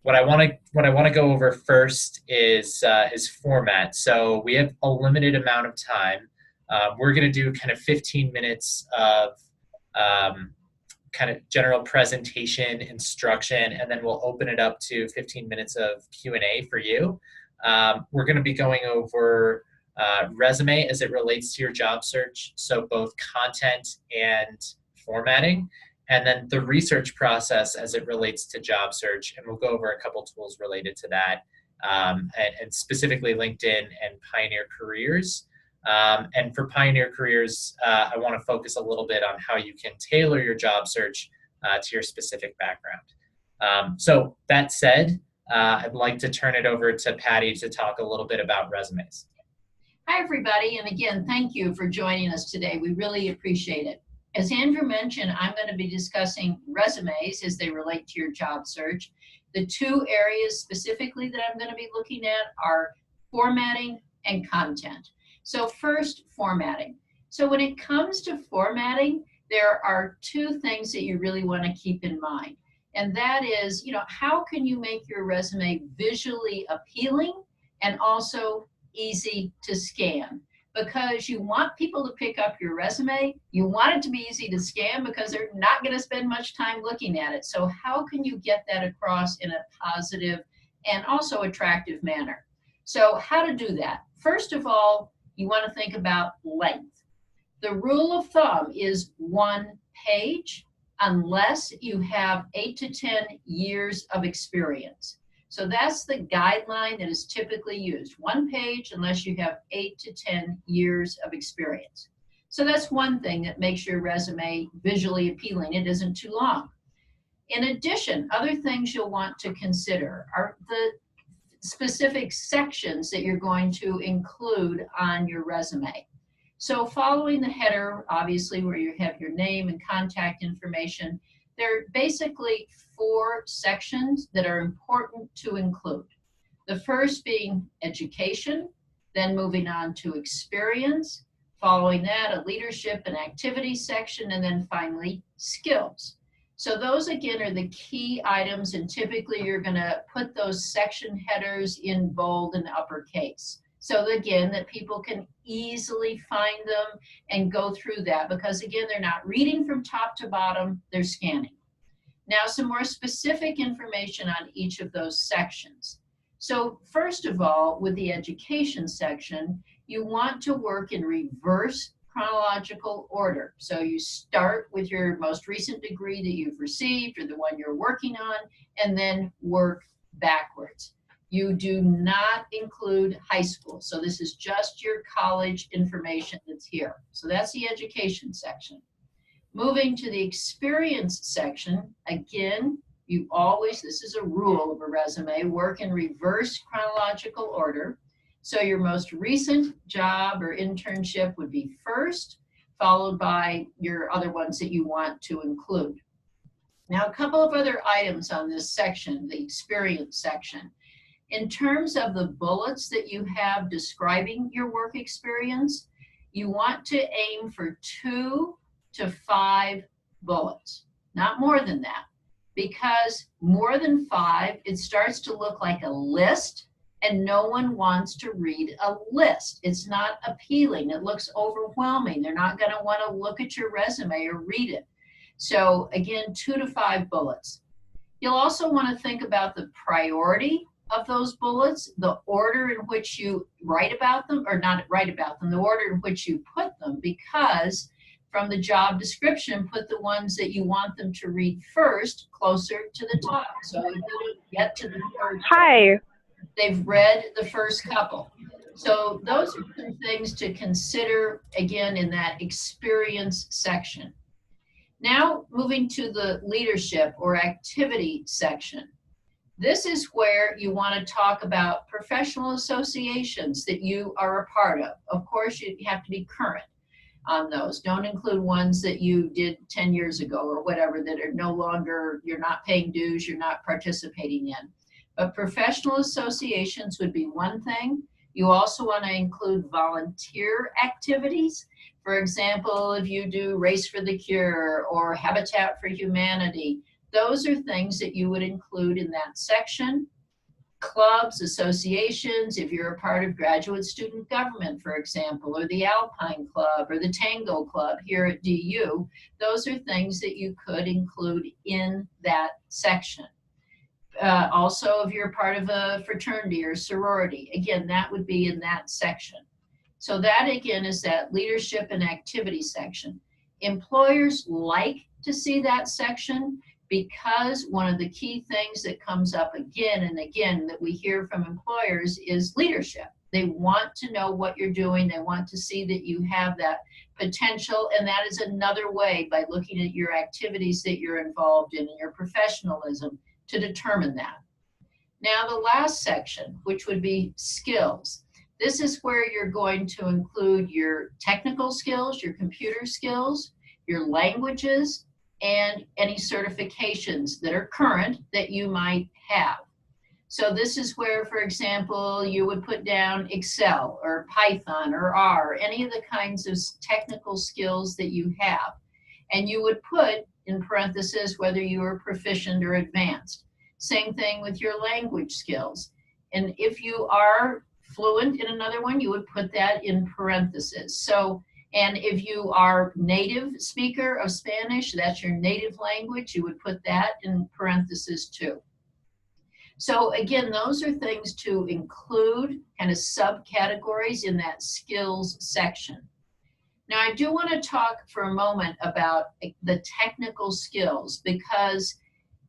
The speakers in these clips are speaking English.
what I want to go over first is format. So we have a limited amount of time. We're going to do kind of 15 minutes of um, kind of general presentation instruction, and then we'll open it up to 15 minutes of Q&A for you. We're going to be going over resume as it relates to your job search, so both content and formatting, and then the research process as it relates to job search, and we'll go over a couple tools related to that, and specifically LinkedIn and Pioneer Careers. And for Pioneer Careers, I want to focus a little bit on how you can tailor your job search to your specific background. So that said, I'd like to turn it over to Patty to talk a little bit about resumes. Hi, everybody. And again, thank you for joining us today. We really appreciate it. As Andrew mentioned, I'm going to be discussing resumes as they relate to your job search. The two areas specifically that I'm going to be looking at are formatting and content. So first, formatting. So when it comes to formatting, there are two things that you really want to keep in mind. And that is, how can you make your resume visually appealing and also easy to scan? Because you want people to pick up your resume, you want it to be easy to scan because they're not going to spend much time looking at it. So how can you get that across in a positive and also attractive manner? So how to do that? First of all, you want to think about length. The rule of thumb is 1 page unless you have 8 to 10 years of experience. So that's the guideline that is typically used. 1 page unless you have 8 to 10 years of experience. So that's one thing that makes your resume visually appealing. It isn't too long. In addition, other things you'll want to consider are the specific sections that you're going to include on your resume. So following the header, obviously where you have your name and contact information, there are basically 4 sections that are important to include. The first being education, then moving on to experience, following that a leadership and activity section, and then finally skills. So those again are the key items, and typically you're going to put those section headers in bold and uppercase. So again, that people can easily find them and go through that, because again, they're not reading from top to bottom, they're scanning. Now, some more specific information on each of those sections. So first of all, with the education section, you want to work in reverse chronological order. So you start with your most recent degree that you've received or the one you're working on, and then work backwards. You do not include high school. So this is just your college information that's here. So that's the education section. Moving to the experience section, again, you always, this is a rule of a resume, work in reverse chronological order. So your most recent job or internship would be first, followed by your other ones that you want to include. Now, a couple of other items on this section, the experience section. In terms of the bullets that you have describing your work experience, you want to aim for 2 to 5 bullets, not more than that, because more than 5, it starts to look like a list, and no one wants to read a list. It's not appealing. It looks overwhelming. They're not going to want to look at your resume or read it. So again, 2 to 5 bullets. You'll also want to think about the priority of those bullets, the order in which you write about them, or not write about them, the order in which you put them, because from the job description, put the ones that you want them to read first closer to the top. So if you get to the third, Hi. They've read the first couple. So those are some things to consider, again, in that experience section. Now, moving to the leadership or activity section. This is where you want to talk about professional associations that you are a part of. Of course, you have to be current on those. Don't include ones that you did 10 years ago or whatever that are no longer, you're not paying dues, you're not participating in. But professional associations would be one thing. You also want to include volunteer activities. For example, if you do Race for the Cure or Habitat for Humanity, Those are things that you would include in that section. Clubs, associations, if you're a part of graduate student government, for example, or the Alpine Club or the Tango Club here at DU, those are things that you could include in that section. Also, if you're part of a fraternity or sorority, again, that would be in that section. So that again is that leadership and activity section. Employers like to see that section because one of the key things that comes up again and again that we hear from employers is leadership. They want to know what you're doing. They want to see that you have that potential. And that is another way, by looking at your activities that you're involved in and your professionalism, to determine that. Now, the last section, which would be skills. This is where you're going to include your technical skills, your computer skills, your languages, and any certifications that are current that you might have. So this is where, for example, you would put down Excel or Python or R, any of the kinds of technical skills that you have. And you would put in parentheses whether you are proficient or advanced. Same thing with your language skills. And if you are fluent in another one, you would put that in parentheses. So, and if you are native speaker of Spanish, that's your native language, you would put that in parentheses too. So again, those are things to include, kind of subcategories in that skills section. Now, I do want to talk for a moment about the technical skills, because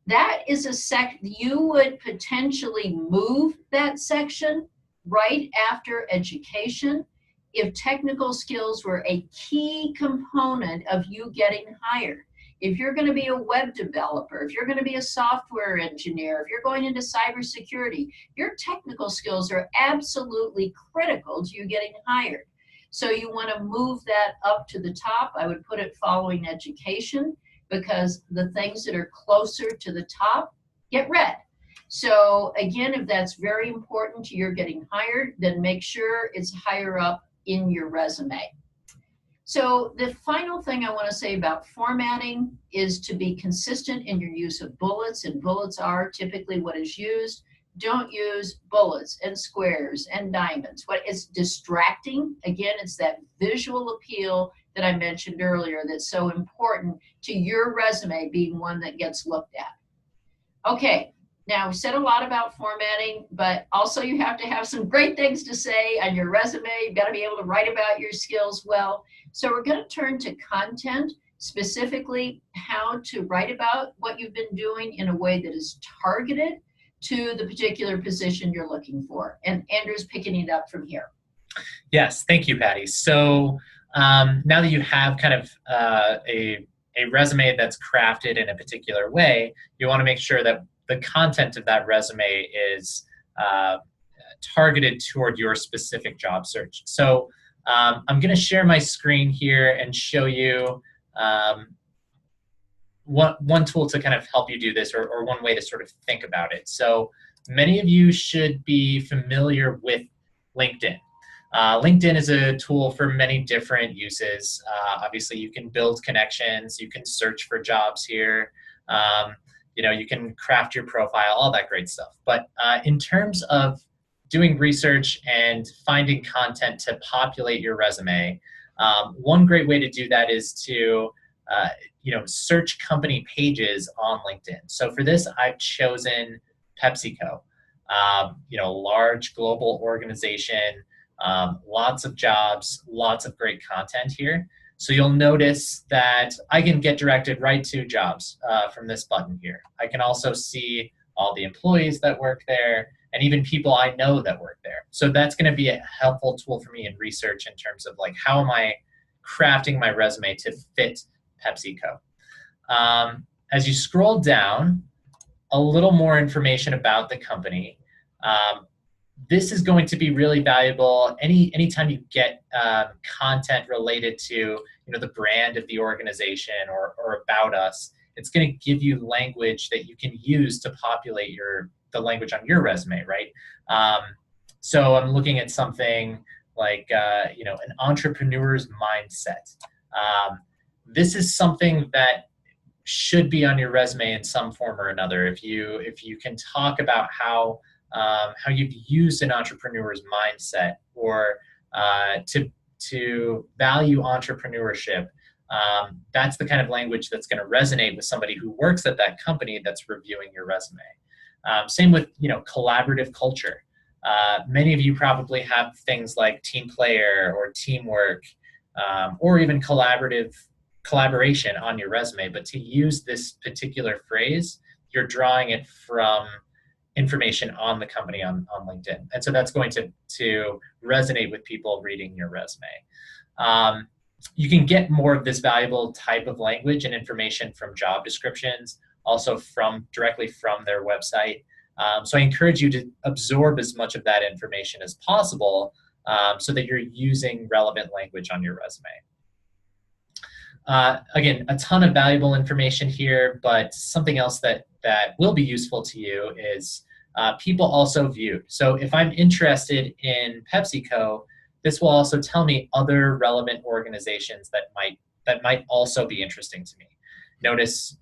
that is you would potentially move that section right after education if technical skills were a key component of you getting hired. If you're going to be a web developer, if you're going to be a software engineer, if you're going into cybersecurity, your technical skills are absolutely critical to you getting hired. So you want to move that up to the top. I would put it following education, because the things that are closer to the top get read. So again, if that's very important to your getting hired, then make sure it's higher up in your resume. So the final thing I want to say about formatting is to be consistent in your use of bullets, and bullets are typically what is used. Don't use bullets and squares and diamonds. What is distracting, again, it's that visual appeal that I mentioned earlier that's so important to your resume being one that gets looked at. Okay, now we said a lot about formatting, but also you have to have some great things to say on your resume. You've got to be able to write about your skills well. So we're going to turn to content, specifically how to write about what you've been doing in a way that is targeted to the particular position you're looking for. And Andrew's picking it up from here. Yes, thank you, Patty. So now that you have kind of a resume that's crafted in a particular way, you want to make sure that the content of that resume is targeted toward your specific job search. So I'm going to share my screen here and show you one tool to kind of help you do this, or one way to sort of think about it. So many of you should be familiar with LinkedIn. LinkedIn is a tool for many different uses. Obviously, you can build connections, you can search for jobs here, you can craft your profile, all that great stuff. But in terms of doing research and finding content to populate your resume, one great way to do that is to search company pages on LinkedIn. So for this, I've chosen PepsiCo, large global organization, lots of jobs, lots of great content here. So you'll notice that I can get directed right to jobs from this button here. I can also see all the employees that work there, and even people I know that work there. So that's going to be a helpful tool for me in research in terms of like, how am I crafting my resume to fit PepsiCo? As you scroll down, a little more information about the company. This is going to be really valuable anytime you get content related to the brand of the organization or about us. It's going to give you language that you can use to populate the language on your resume, right? So I'm looking at something like an entrepreneur's mindset. This is something that should be on your resume in some form or another. If you can talk about how you've used an entrepreneur's mindset, or to value entrepreneurship, that's the kind of language that's going to resonate with somebody who works at that company that's reviewing your resume. Same with collaborative culture. Many of you probably have things like team player or teamwork, or even collaboration on your resume. But to use this particular phrase, you're drawing it from information on the company on LinkedIn. And so that's going to resonate with people reading your resume. You can get more of this valuable type of language and information from job descriptions, also directly from their website. So I encourage you to absorb as much of that information as possible, so that you're using relevant language on your resume. Again, a ton of valuable information here, but something else that will be useful to you is people also viewed. So if I'm interested in PepsiCo, this will also tell me other relevant organizations that might also be interesting to me. Notice,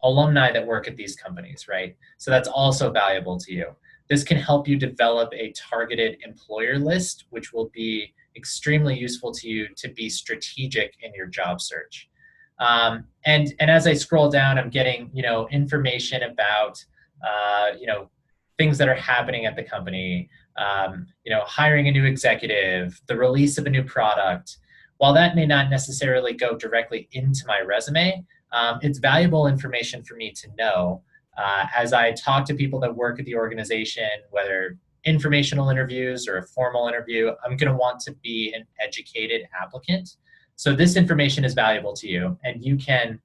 alumni that work at these companies, right? So that's also valuable to you. This can help you develop a targeted employer list, which will be extremely useful to you to be strategic in your job search. And as I scroll down, I'm getting information about things that are happening at the company, hiring a new executive, the release of a new product. While that may not necessarily go directly into my resume, it's valuable information for me to know as I talk to people that work at the organization, whether informational interviews or a formal interview. I'm going to want to be an educated applicant. So this information is valuable to you, and you can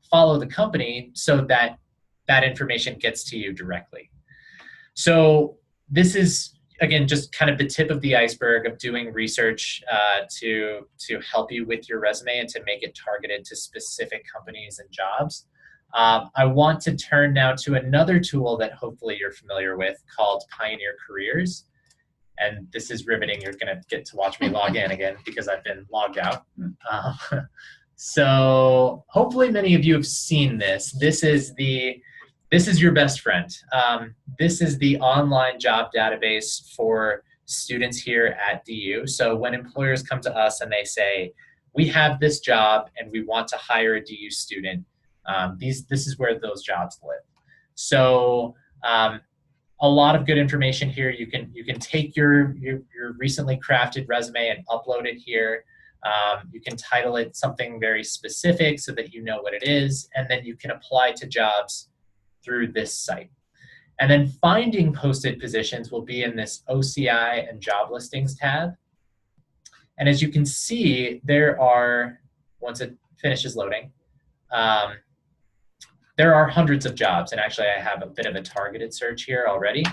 follow the company so that that information gets to you directly. So this is, again, just kind of the tip of the iceberg of doing research to help you with your resume and to make it targeted to specific companies and jobs. I want to turn now to another tool that hopefully you're familiar with called Pioneer Careers. And this is riveting. You're going to get to watch me log in again because I've been logged out. So hopefully many of you have seen this. This is your best friend. This is the online job database for students here at DU. So when employers come to us and they say, we have this job and we want to hire a DU student, this is where those jobs live. So a lot of good information here. You can take your recently crafted resume and upload it here. You can title it something very specific so that you know what it is, and then you can apply to jobs through this site. And then finding posted positions will be in this OCI and job listings tab. And as you can see, there are, once it finishes loading, there are hundreds of jobs. And actually I have a bit of a targeted search here already.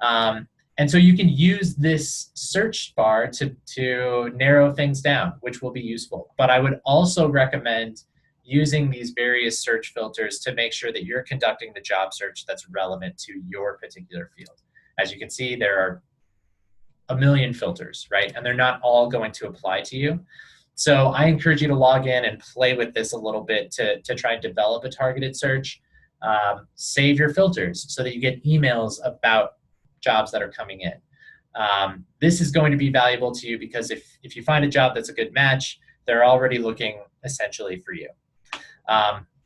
And so you can use this search bar to narrow things down, which will be useful. But I would also recommend using these various search filters to make sure that you're conducting the job search that's relevant to your particular field. As you can see, there are a million filters, right? And they're not all going to apply to you. So I encourage you to log in and play with this a little bit to try and develop a targeted search. Save your filters so that you get emails about jobs that are coming in. This is going to be valuable to you because if you find a job that's a good match, they're already looking essentially for you.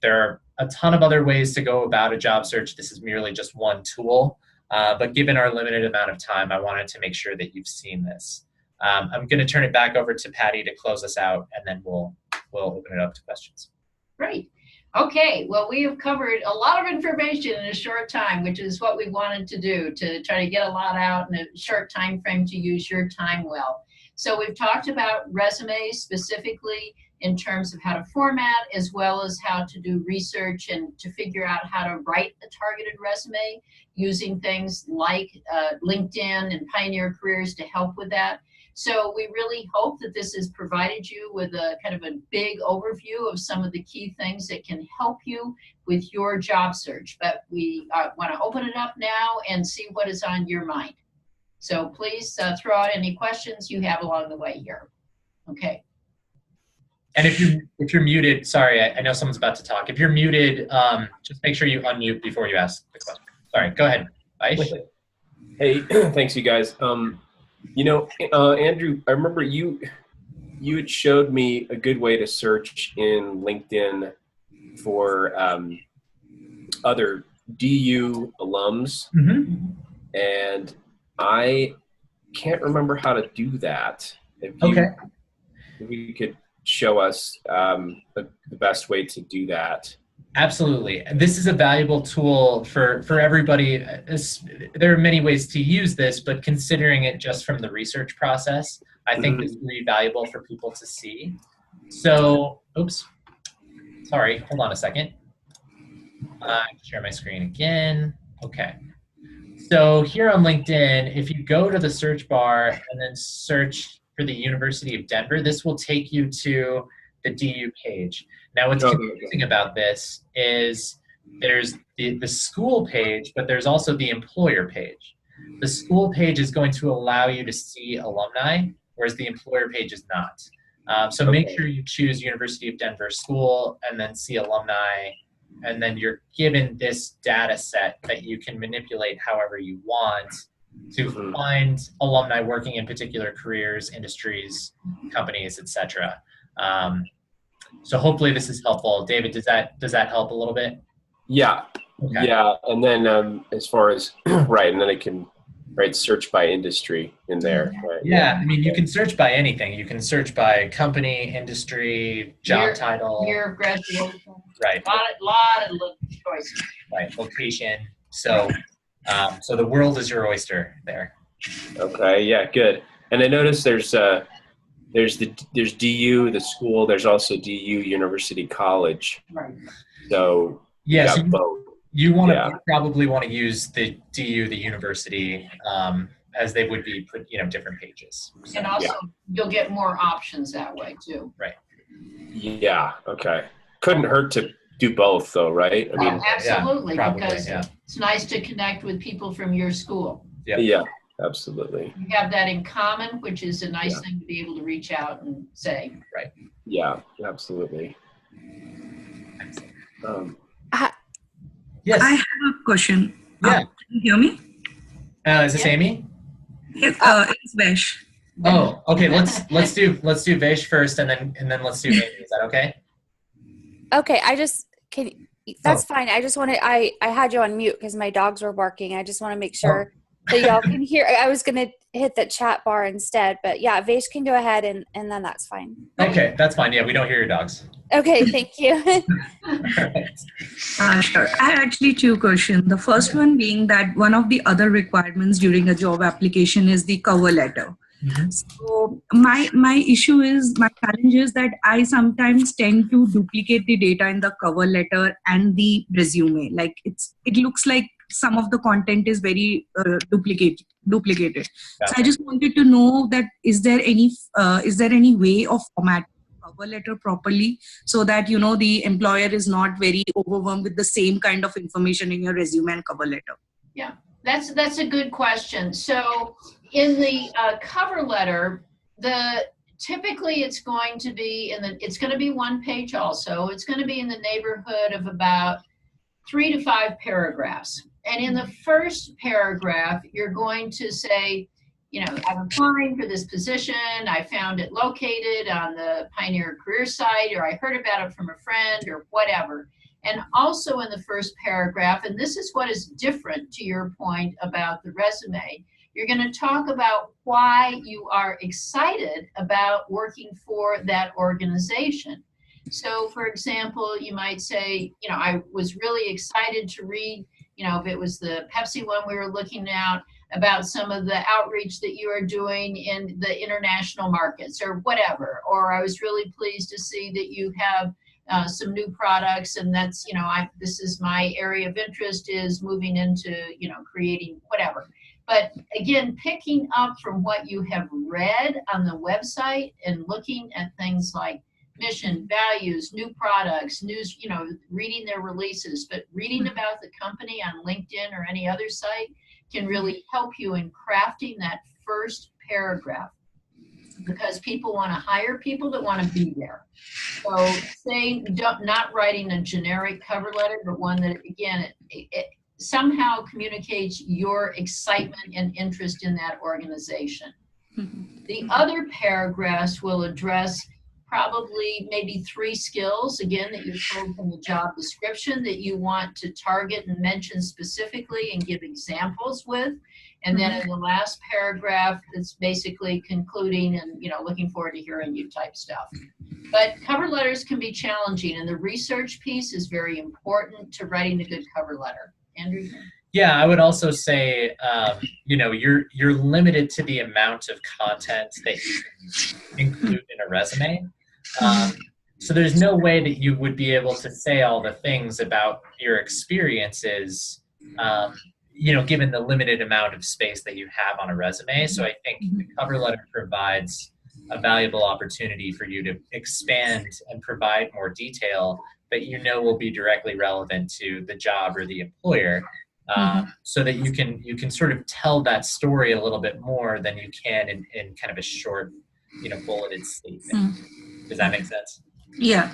There are a ton of other ways to go about a job search. This is merely just one tool. But given our limited amount of time, I wanted to make sure that you've seen this. I'm going to turn it back over to Patty to close us out, and then we'll open it up to questions. Great. Okay, well, we have covered a lot of information in a short time, which is what we wanted to do, to try to get a lot out in a short time frame to use your time well. So we've talked about resumes specifically in terms of how to format, as well as how to do research and to figure out how to write a targeted resume using things like LinkedIn and Pioneer Careers to help with that. So we really hope that this has provided you with a kind of a big overview of some of the key things that can help you with your job search. But we want to open it up now and see what is on your mind. So please throw out any questions you have along the way here. Okay. And if you're muted, sorry, I know someone's about to talk. If you're muted, just make sure you unmute before you ask the question. Sorry, go ahead, Aish. Hey, thanks you guys. Andrew, I remember you had showed me a good way to search in LinkedIn for other DU alums, and I can't remember how to do that. If you could show us the best way to do that. Absolutely. This is a valuable tool for everybody. There are many ways to use this, but considering it just from the research process, I think this would be valuable for people to see. So, oops, sorry, hold on a second. Share my screen again. Okay. So here on LinkedIn, if you go to the search bar and then search for the University of Denver, this will take you to the DU page. Now, what's confusing about this is there's the school page, but there's also the employer page. The school page is going to allow you to see alumni, whereas the employer page is not. So make sure you choose University of Denver School and then see alumni, and then you're given this data set that you can manipulate however you want to find alumni working in particular careers, industries, companies, etc. So hopefully this is helpful. David, does that help a little bit? Yeah. Okay. Yeah, and then as far as right, and then I can search by industry in there. Right? Yeah, I mean you can search by anything. You can search by company, industry, job title, year of graduation. Right. Lot of choices. Right. Location. So so the world is your oyster there. Okay. Yeah. Good. And I noticed there's DU, the school. There's also DU University College. Right. So yeah, so both. You want to probably want to use the DU, the university, as they would be put, different pages. So, and also you'll get more options that way too. Right. Yeah. Okay. Couldn't hurt to do both though, right? I mean, absolutely, because it's nice to connect with people from your school. Yep. Yeah, absolutely. You have that in common, which is a nice thing to be able to reach out and say. Right. Yeah, absolutely. Yes. I have a question. Yeah. Can you hear me? Is this Amy? It's Vesh. Oh, okay. Let's do Vesh first, and then let's do Amy. Is that okay? Okay. That's fine. I just wanted, I had you on mute because my dogs were barking. I just want to make sure that y'all can hear. I was going to hit the chat bar instead, but yeah, Vesh can go ahead and then that's fine. Okay, that's fine. Yeah, we don't hear your dogs. Okay, thank you. Sure. I had actually two questions. The first one being that one of the other requirements during a job application is the cover letter. So my challenge is that I sometimes tend to duplicate the data in the cover letter and the resume. Like it looks like some of the content is very duplicated. So I just wanted to know that is there any way of formatting cover letter properly so that the employer is not very overwhelmed with the same kind of information in your resume and cover letter? Yeah, that's a good question. So in the cover letter, typically it's going to be one page also. It's going to be in the neighborhood of about 3 to 5 paragraphs. And in the first paragraph, you're going to say, I'm applying for this position. I found it located on the Pioneer Career site, or I heard about it from a friend, or whatever. And also in the first paragraph, and this is what is different to your point about the resume, you're going to talk about why you are excited about working for that organization. So, for example, you might say, I was really excited to read, if it was the Pepsi one we were looking at, about some of the outreach that you are doing in the international markets or whatever. Or I was really pleased to see that you have some new products, and that's, this is my area of interest, is moving into, creating whatever. But again, picking up from what you have read on the website and looking at things like mission, values, new products, news, reading their releases, but reading about the company on LinkedIn or any other site can really help you in crafting that first paragraph. because people want to hire people that want to be there. So say, not writing a generic cover letter, but one that, again, it somehow communicates your excitement and interest in that organization. The other paragraphs will address probably maybe 3 skills, again, that you're told from the job description that you want to target and mention specifically and give examples with. And then in the last paragraph, it's basically concluding and, looking forward to hearing you type stuff. But cover letters can be challenging, and the research piece is very important to writing a good cover letter. Andrew? Yeah, I would also say, you're limited to the amount of content that you can include in a resume. So there's no way that you would be able to say all the things about your experiences, given the limited amount of space that you have on a resume. So I think the cover letter provides a valuable opportunity for you to expand and provide more detail that will be directly relevant to the job or the employer. So that you can sort of tell that story a little bit more than you can in kind of a short, bulleted statement. Does that make sense? Yeah,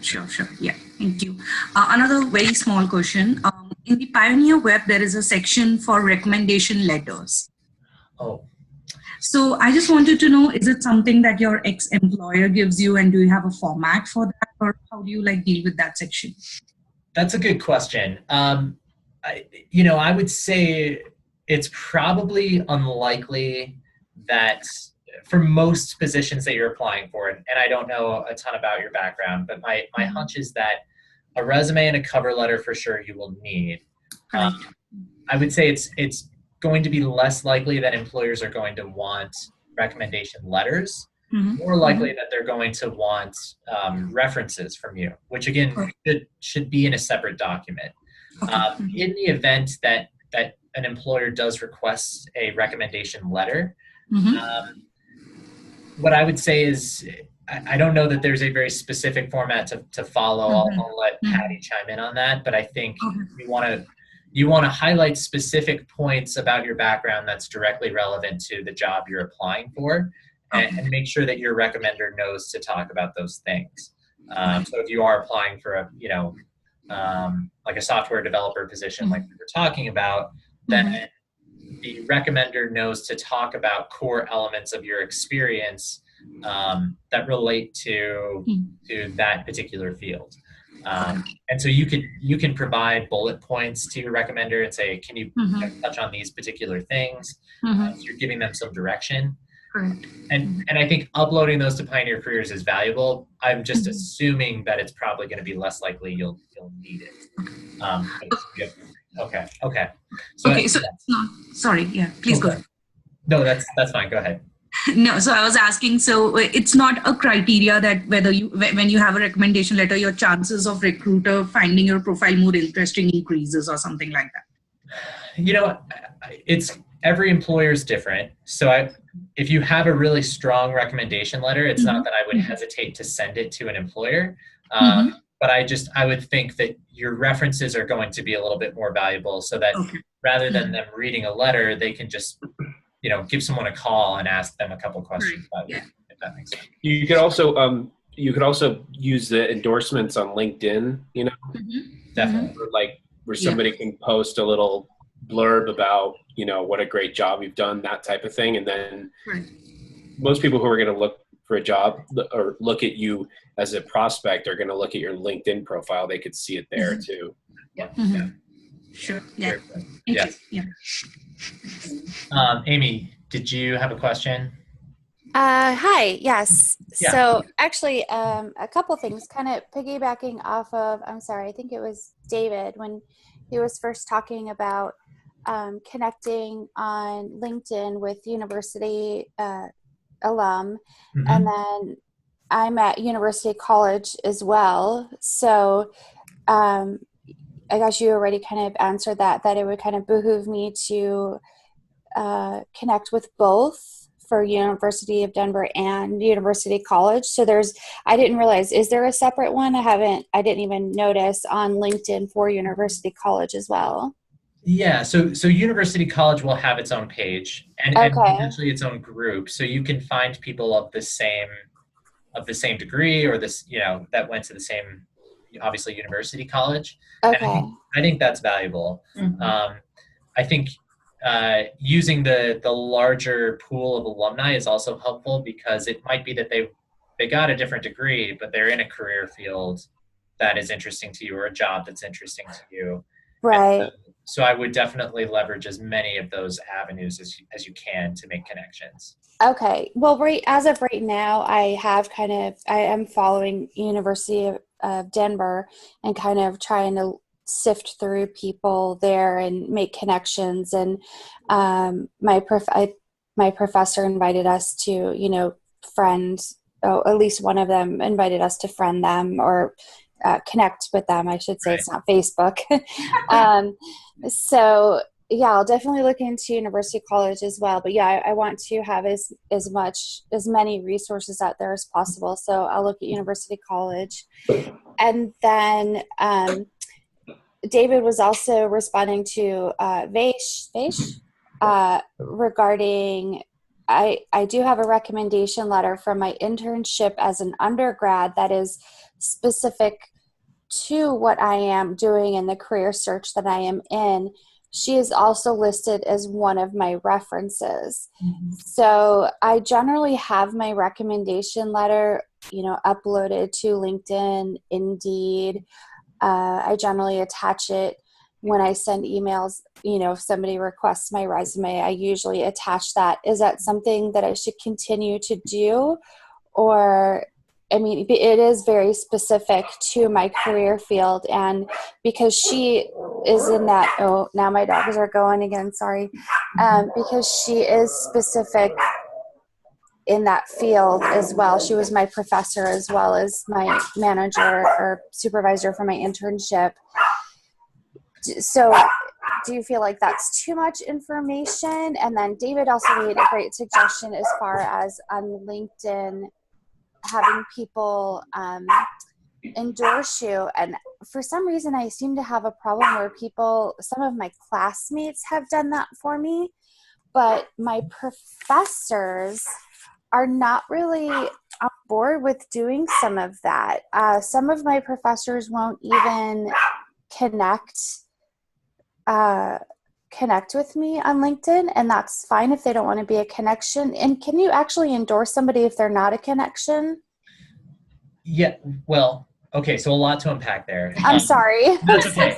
sure. Yeah, thank you. Another very small question. In the Pioneer Web, there is a section for recommendation letters. Oh. So I just wanted to know, is it something that your ex-employer gives you, and do you have a format for that, or how do you deal with that section? That's a good question. I would say it's probably unlikely that for most positions that you're applying for, and I don't know a ton about your background, but my hunch is that a resume and a cover letter for sure you will need. I would say it's going to be less likely that employers are going to want recommendation letters, more likely that they're going to want references from you, which again should be in a separate document. In the event that an employer does request a recommendation letter, what I would say is I don't know that there's a very specific format to follow. I'll let Patty chime in on that, but I think you want to highlight specific points about your background that's directly relevant to the job you're applying for, and make sure that your recommender knows to talk about those things. So if you are applying for like a software developer position like we were talking about, then the recommender knows to talk about core elements of your experience that relate to that particular field. And so you can provide bullet points to your recommender and say, can you touch on these particular things? So you're giving them some direction. And I think uploading those to Pioneer Careers is valuable. I'm just assuming that it's probably going to be less likely you'll need it. Okay. So that's not. Sorry. Yeah. Please go ahead. No, that's fine. Go ahead. No, so I was asking, so it's not a criteria that when you have a recommendation letter, your chances of recruiter finding your profile more interesting increases or something like that? It's every employer is different. So if you have a really strong recommendation letter, it's not that I would hesitate to send it to an employer. But I would think that your references are going to be a little bit more valuable, so that rather than them reading a letter, they can just give someone a call and ask them a couple questions about it, if that makes sense. You could also use the endorsements on LinkedIn, Definitely. Where somebody can post a little blurb about, what a great job you've done, that type of thing. And then most people who are going to look for a job or look at you as a prospect are going to look at your LinkedIn profile. They could see it there too. Yep. Yeah. Sure. Yeah. Yes. Yeah. Amy, did you have a question? Hi. Yes. Yeah. So actually, a couple things kind of piggybacking off of, I think it was David when he was first talking about connecting on LinkedIn with university alum. And then I'm at University College as well. So I guess you already kind of answered that it would kind of behoove me to connect with both for University of Denver and University College. So I didn't realize, is there a separate one? I didn't even notice on LinkedIn for University College as well. Yeah, so University College will have its own page and Okay. potentially its own group, so you can find people of the same degree or this, that went to the same, obviously, university college. And Okay. I think that's valuable. I think using the larger pool of alumni is also helpful because it might be that they got a different degree, but they're in a career field that is interesting to you or a job that's interesting to you. Right. So I would definitely leverage as many of those avenues as you can to make connections. Okay. Well, as of right now, I am following University of Denver and kind of trying to sift through people there and make connections. And my professor invited us to, at least one of them invited us to friend them or connect with them. I should say. Right. It's not Facebook. So yeah, I'll definitely look into University College as well. But yeah, I want to have as many resources out there as possible. So I'll look at University College. And then David was also responding to Vaish regarding, I do have a recommendation letter from my internship as an undergrad that is specific to what I am doing in the career search that I am in. She is also listed as one of my references. Mm-hmm. So I generally have my recommendation letter, uploaded to LinkedIn, Indeed. I generally attach it when I send emails. If somebody requests my resume, I usually attach that. Is that something that I should continue to do? Or it is very specific to my career field, and because she is in that, now my dogs are going again, sorry. Because she is specific in that field as well. She was my professor as well as my manager or supervisor for my internship. So do you feel like that's too much information? And then David also made a great suggestion as far as on LinkedIn, having people endorse you. And for some reason, I seem to have a problem where some of my classmates have done that for me, but my professors are not really on board with doing some of that. Some of my professors won't even connect with me on LinkedIn, and that's fine if they don't want to be a connection. And can you actually endorse somebody if they're not a connection? Yeah, well, okay, so a lot to unpack there. I'm sorry. That's okay.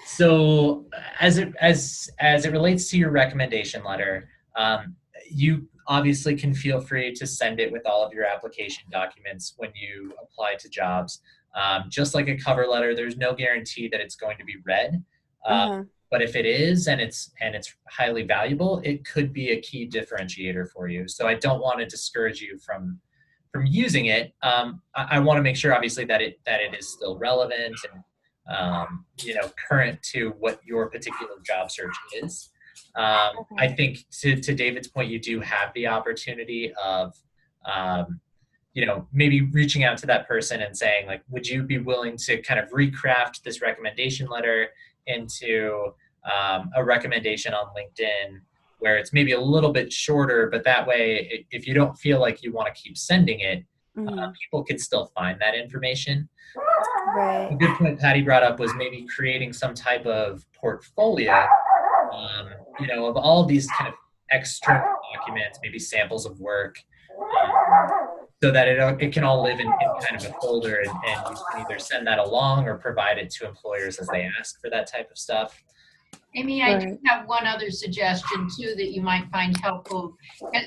So as it relates to your recommendation letter, you obviously can feel free to send it with all of your application documents when you apply to jobs. Just like a cover letter, there's no guarantee that it's going to be read. But if it is and it's highly valuable, it could be a key differentiator for you. So I don't want to discourage you from using it. I want to make sure, obviously, that it is still relevant and current to what your particular job search is. I think to David's point, you do have the opportunity of maybe reaching out to that person and saying, like, would you be willing to kind of recraft this recommendation letter into a recommendation on LinkedIn where it's maybe a little bit shorter, but that way, if you don't feel like you want to keep sending it, people can still find that information. Right. A good point Patty brought up was maybe creating some type of portfolio, of all these kind of external documents, maybe samples of work, so that it can all live in kind of a folder, and you can either send that along or provide it to employers as they ask for that type of stuff. Amy, I do have one other suggestion too that you might find helpful.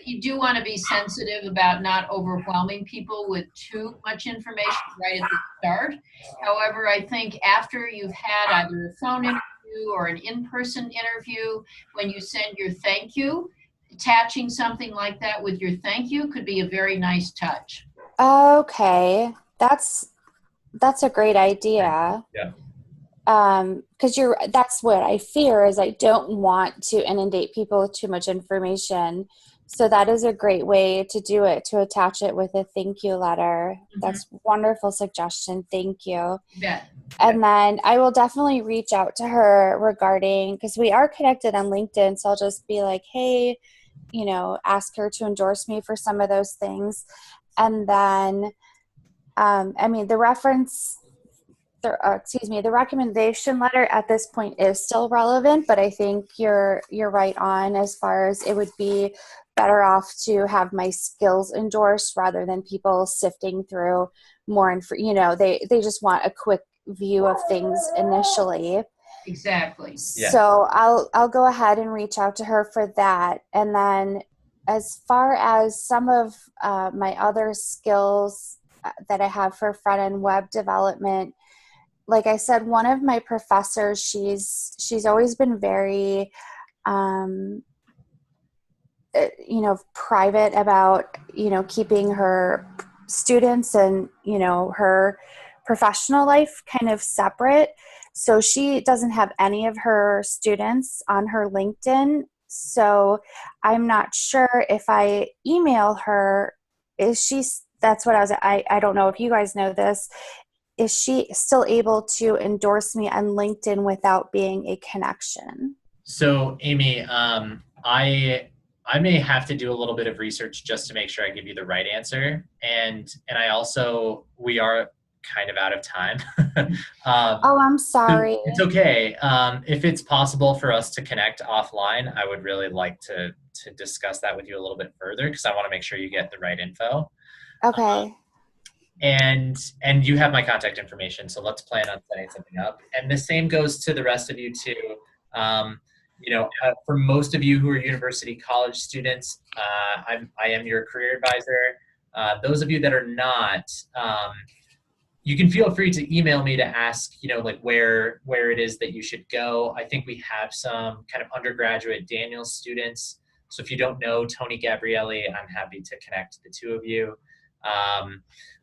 You do want to be sensitive about not overwhelming people with too much information right at the start. However, I think after you've had either a phone interview or an in-person interview, when you send your thank you, attaching something like that with your thank you could be a very nice touch. Okay, that's a great idea. Yeah. Because that's what I fear is I don't want to inundate people with too much information So that is a great way to do it, to attach it with a thank you letter. That's a wonderful suggestion. Thank you. Yeah. And then I will definitely reach out to her regarding, because we are connected on LinkedIn. So I'll just be like, hey, ask her to endorse me for some of those things. And then, the the recommendation letter at this point is still relevant, but I think you're right on as far as it would be better off to have my skills endorsed rather than people sifting through more they just want a quick view of things initially. Exactly. Yeah. So I'll go ahead and reach out to her for that. And then as far as some of my other skills that I have for front-end web development, like I said, one of my professors, she's always been very, private about, keeping her students and, her professional life kind of separate. So she doesn't have any of her students on her LinkedIn. So I'm not sure if I email her, that's what I don't know if you guys know this. Is she still able to endorse me on LinkedIn without being a connection? So Amy, I may have to do a little bit of research just to make sure I give you the right answer. And we are kind of out of time. I'm sorry. It's okay. If it's possible for us to connect offline, I would really like to discuss that with you a little bit further, because I want to make sure you get the right info. Okay. And you have my contact information, so let's plan on setting something up. And the same goes to the rest of you too. For most of you who are university college students, I am your career advisor. Those of you that are not, you can feel free to email me to ask, where it is that you should go. I think we have some kind of undergraduate Daniel students. So if you don't know Tony Gabrielli, I'm happy to connect the two of you.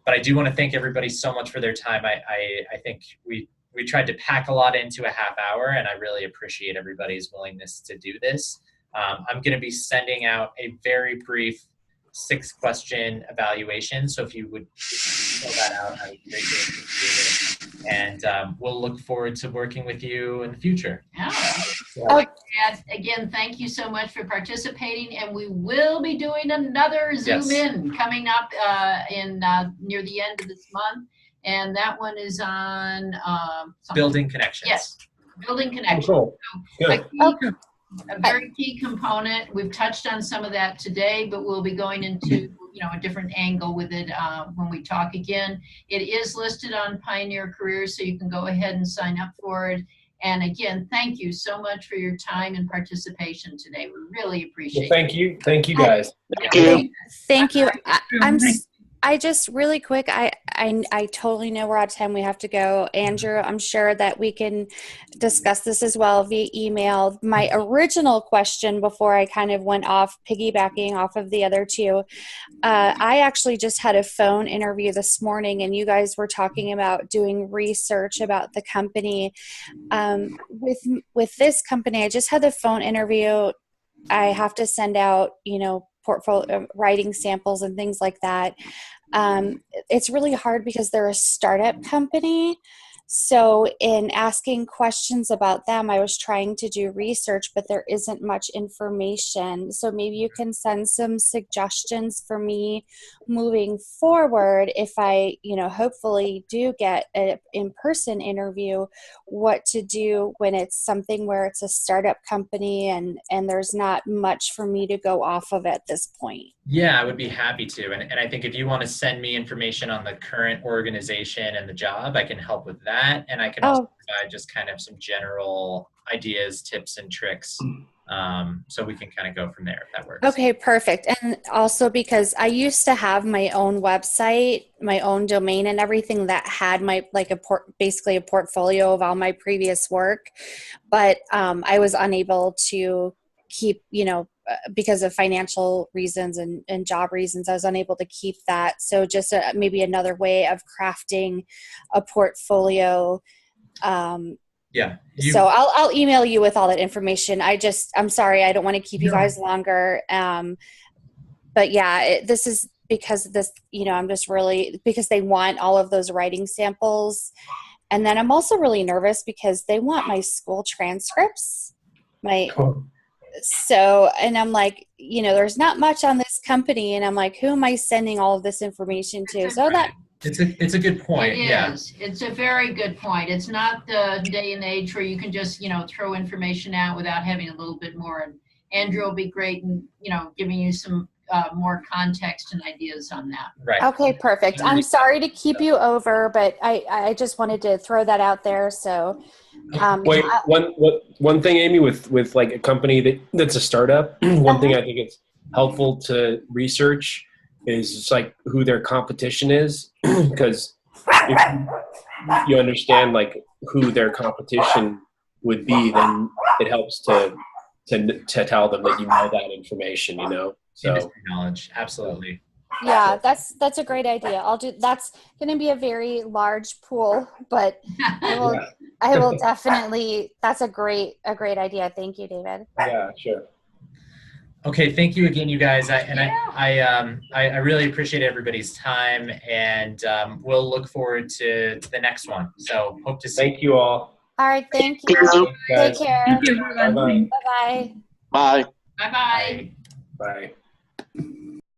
But I do want to thank everybody so much for their time. I think we tried to pack a lot into a half hour, and I really appreciate everybody's willingness to do this. I'm going to be sending out a very brief 6-question evaluation. So if you would fill that out, I would greatly appreciate it. And we'll look forward to working with you in the future. Again, thank you so much for participating, and we will be doing another Zoom in coming up in near the end of this month, and that one is on Building Connections. Yes, Building Connections. Cool. So a very key component. We've touched on some of that today, but we'll be going into a different angle with it when we talk again. It is listed on Pioneer Careers, so you can go ahead and sign up for it. And again, thank you so much for your time and participation today. We really appreciate it. Thank you. Thank you, guys. Thank you. I just really quick, I totally know we're out of time. We have to go. Andrew, I'm sure that we can discuss this as well via email. My original question before I kind of went off, piggybacking off of the other two, I actually just had a phone interview this morning, and you guys were talking about doing research about the company. With this company, I just had the phone interview. I have to send out, portfolio writing samples and things like that. It's really hard because they're a startup company. So in asking questions about them, I was trying to do research, but there isn't much information. So maybe you can send some suggestions for me moving forward if I, hopefully do get an in-person interview, what to do when it's something where it's a startup company and there's not much for me to go off of at this point. Yeah, I would be happy to. And I think if you want to send me information on the current organization and the job, I can help with that. And I can also provide just kind of some general ideas, tips, and tricks. So we can kind of go from there if that works. Okay, perfect. And also because I used to have my own website, my own domain and everything that had my, basically a portfolio of all my previous work. But I was unable to keep, because of financial reasons and job reasons, I was unable to keep that. So just maybe another way of crafting a portfolio. So I'll email you with all that information. I'm sorry, I don't want to keep you guys longer. but yeah, this is because this, I'm just really, because they want all of those writing samples. And then I'm also really nervous because they want my school transcripts. So, and I'm like, there's not much on this company. And I'm like, who am I sending all of this information to? So that it's a good point. It is. It's a very good point. It's not the day and age where you can just, throw information out without having a little bit more. And Andrew will be great in, giving you some more context and ideas on that. Right. Okay, perfect. I'm sorry to keep you over, but I just wanted to throw that out there. So, wait, one thing, Amy, with like a company that's a startup, one thing I think it's helpful to research is just like who their competition is, because if you understand like who their competition would be, then it helps to tell them that you know that information, So industry knowledge, absolutely. Yeah, that's a great idea. That's going to be a very large pool, but I will definitely, that's a great idea. Thank you, David. Yeah, sure. Okay, thank you again, you guys. I really appreciate everybody's time, and we'll look forward to the next one. So hope to see. Thank you all. All right, thank you. Take care. Thank you, everyone. Bye-bye. Bye. Bye-bye. Bye.